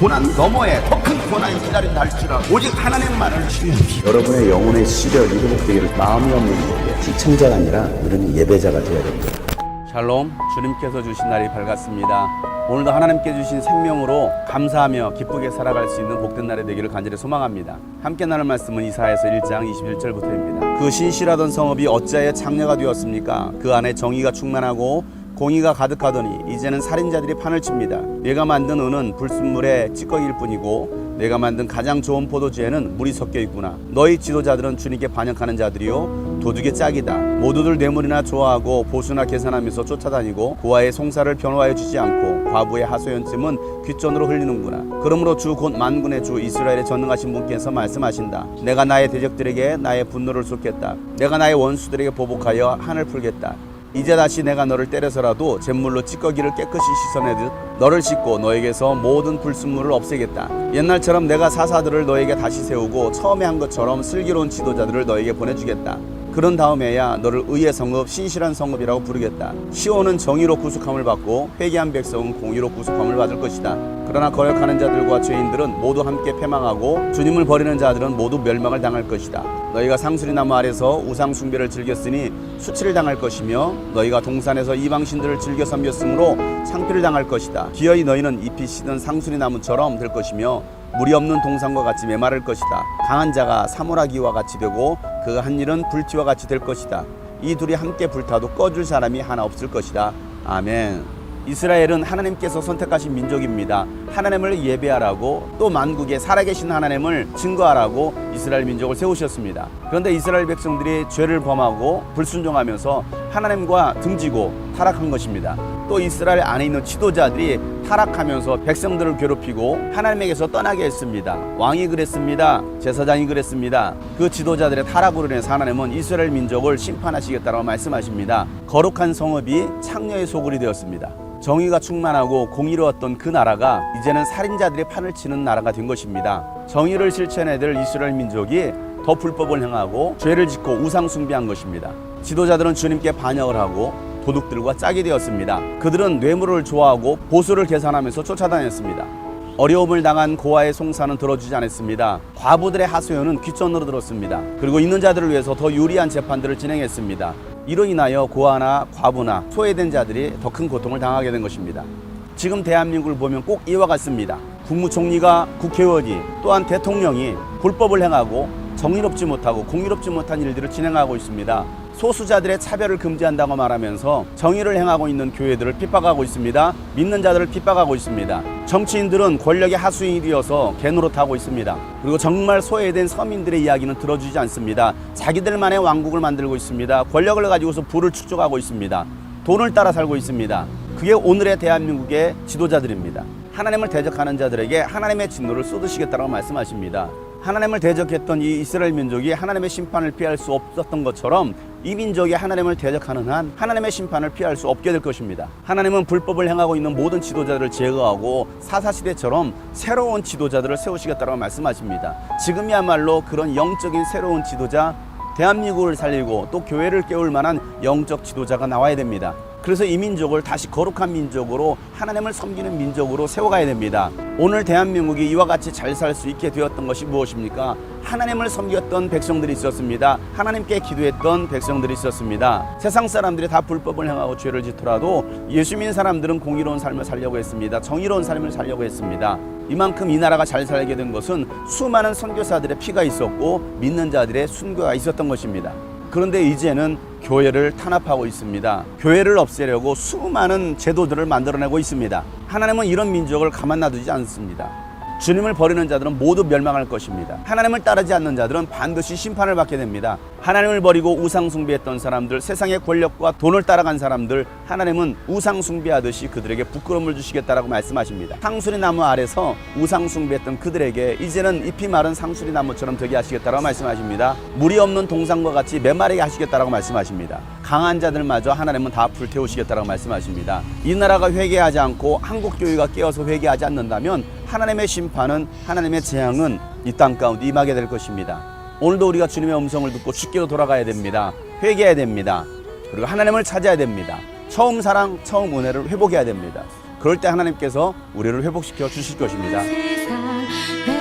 고난 너머에 더 큰 고난이 기다린다 할지라도 오직 하나님만을 신뢰합시다. 여러분의 영혼의 시력이 회복되기를 마음이 없는 분에게 시청자가 아니라 우리는 예배자가 되어야 됩니다. 샬롬, 주님께서 주신 날이 밝았습니다. 오늘도 하나님께 주신 생명으로 감사하며 기쁘게 살아갈 수 있는 복된 날이 되기를 간절히 소망합니다. 함께 나눌 말씀은 이사야서 1장 21절부터입니다. 그 신실하던 성읍이 어찌하여 창녀가 되었습니까? 그 안에 정의가 충만하고 공의가 가득하더니 이제는 살인자들이 판을 칩니다. 내가 만든 은은 불순물의 찌꺼기일 뿐이고 내가 만든 가장 좋은 포도주에는 물이 섞여 있구나. 너희 지도자들은 주님께 반역하는 자들이요 도둑의 짝이다. 모두들 뇌물이나 좋아하고 보수나 계산하면서 쫓아다니고 고아의 송사를 변호하여 주지 않고 과부의 하소연쯤은 귓전으로 흘리는구나. 그러므로 주 곧 만군의 주 이스라엘의 전능하신 분께서 말씀하신다. 내가 나의 대적들에게 나의 분노를 쏟겠다. 내가 나의 원수들에게 보복하여 한을 풀겠다. 이제 다시 내가 너를 때려서라도 잿물로 찌꺼기를 깨끗이 씻어내듯 너를 씻고 너에게서 모든 불순물을 없애겠다. 옛날처럼 내가 사사들을 너에게 다시 세우고 처음에 한 것처럼 슬기로운 지도자들을 너에게 보내주겠다. 그런 다음에야 너를 의의 성읍, 신실한 성읍이라고 부르겠다. 시온은 정의로 구속함을 받고 회개한 백성은 공의로 구속함을 받을 것이다. 그러나 거역하는 자들과 죄인들은 모두 함께 패망하고 주님을 버리는 자들은 모두 멸망을 당할 것이다. 너희가 상수리나무 아래서 우상 숭배를 즐겼으니 수치를 당할 것이며 너희가 동산에서 이방신들을 즐겨 섬겼으므로 상피를 당할 것이다. 기어이 너희는 잎이 시든 상수리나무처럼 될 것이며 물이 없는 동산과 같이 메마를 것이다. 강한 자가 사물하기와 같이 되고 그 한 일은 불티와 같이 될 것이다. 이 둘이 함께 불타도 꺼줄 사람이 하나 없을 것이다. 아멘. 이스라엘은 하나님께서 선택하신 민족입니다. 하나님을 예배하라고 또 만국에 살아계신 하나님을 증거하라고 이스라엘 민족을 세우셨습니다. 그런데 이스라엘 백성들이 죄를 범하고 불순종하면서 하나님과 등지고 타락한 것입니다. 또 이스라엘 안에 있는 지도자들이 타락하면서 백성들을 괴롭히고 하나님에게서 떠나게 했습니다. 왕이 그랬습니다. 제사장이 그랬습니다. 그 지도자들의 타락으로 인해서 하나님은 이스라엘 민족을 심판하시겠다고 말씀하십니다. 거룩한 성읍이 창녀의 소굴이 되었습니다. 정의가 충만하고 공의로웠던 그 나라가 이제는 살인자들의 판을 치는 나라가 된 것입니다. 정의를 실천해야 될 이스라엘 민족이 더 불법을 행하고 죄를 짓고 우상 숭배한 것입니다. 지도자들은 주님께 반역을 하고 도둑들과 짝이 되었습니다. 그들은 뇌물을 좋아하고 보수를 계산하면서 쫓아다녔습니다. 어려움을 당한 고아의 송사는 들어주지 않았습니다. 과부들의 하소연은 귓전으로 들었습니다. 그리고 있는 자들을 위해서 더 유리한 재판들을 진행했습니다. 이로 인하여 고아나 과부나 소외된 자들이 더 큰 고통을 당하게 된 것입니다. 지금 대한민국을 보면 꼭 이와 같습니다. 국무총리가 국회의원이 또한 대통령이 불법을 행하고 정의롭지 못하고 공의롭지 못한 일들을 진행하고 있습니다. 소수자들의 차별을 금지한다고 말하면서 정의를 행하고 있는 교회들을 핍박하고 있습니다. 믿는 자들을 핍박하고 있습니다. 정치인들은 권력의 하수인이 되어서 개노릇하고 있습니다. 그리고 정말 소외된 서민들의 이야기는 들어주지 않습니다. 자기들만의 왕국을 만들고 있습니다. 권력을 가지고서 부를 축적하고 있습니다. 돈을 따라 살고 있습니다. 그게 오늘의 대한민국의 지도자들입니다. 하나님을 대적하는 자들에게 하나님의 진노를 쏟으시겠다고 말씀하십니다. 하나님을 대적했던 이 이스라엘 민족이 하나님의 심판을 피할 수 없었던 것처럼 이 민족이 하나님을 대적하는 한 하나님의 심판을 피할 수 없게 될 것입니다. 하나님은 불법을 행하고 있는 모든 지도자들을 제거하고 사사시대처럼 새로운 지도자들을 세우시겠다고 말씀하십니다. 지금이야말로 그런 영적인 새로운 지도자, 대한민국을 살리고 또 교회를 깨울 만한 영적 지도자가 나와야 됩니다. 그래서 이 민족을 다시 거룩한 민족으로 하나님을 섬기는 민족으로 세워가야 됩니다. 오늘 대한민국이 이와 같이 잘 살 수 있게 되었던 것이 무엇입니까? 하나님을 섬겼던 백성들이 있었습니다. 하나님께 기도했던 백성들이 있었습니다. 세상 사람들이 다 불법을 행하고 죄를 짓더라도 예수 믿는 사람들은 공의로운 삶을 살려고 했습니다. 정의로운 삶을 살려고 했습니다. 이만큼 이 나라가 잘 살게 된 것은 수많은 선교사들의 피가 있었고 믿는 자들의 순교가 있었던 것입니다. 그런데 이제는 교회를 탄압하고 있습니다. 교회를 없애려고 수많은 제도들을 만들어내고 있습니다. 하나님은 이런 민족을 가만 놔두지 않습니다. 주님을 버리는 자들은 모두 멸망할 것입니다. 하나님을 따르지 않는 자들은 반드시 심판을 받게 됩니다. 하나님을 버리고 우상 숭배했던 사람들, 세상의 권력과 돈을 따라간 사람들, 하나님은 우상 숭배하듯이 그들에게 부끄러움을 주시겠다라고 말씀하십니다. 상수리 나무 아래서 우상 숭배했던 그들에게 이제는 잎이 마른 상수리 나무처럼 되게 하시겠다라고 말씀하십니다. 물이 없는 동산과 같이 메마르게 하시겠다라고 말씀하십니다. 강한 자들마저 하나님은 다 불태우시겠다라고 말씀하십니다. 이 나라가 회개하지 않고 한국 교회가 깨어서 회개하지 않는다면 하나님의 심판은, 하나님의 재앙은 이 땅 가운데 임하게 될 것입니다. 오늘도 우리가 주님의 음성을 듣고 주께로 돌아가야 됩니다. 회개해야 됩니다. 그리고 하나님을 찾아야 됩니다. 처음 사랑, 처음 은혜를 회복해야 됩니다. 그럴 때 하나님께서 우리를 회복시켜 주실 것입니다. 세상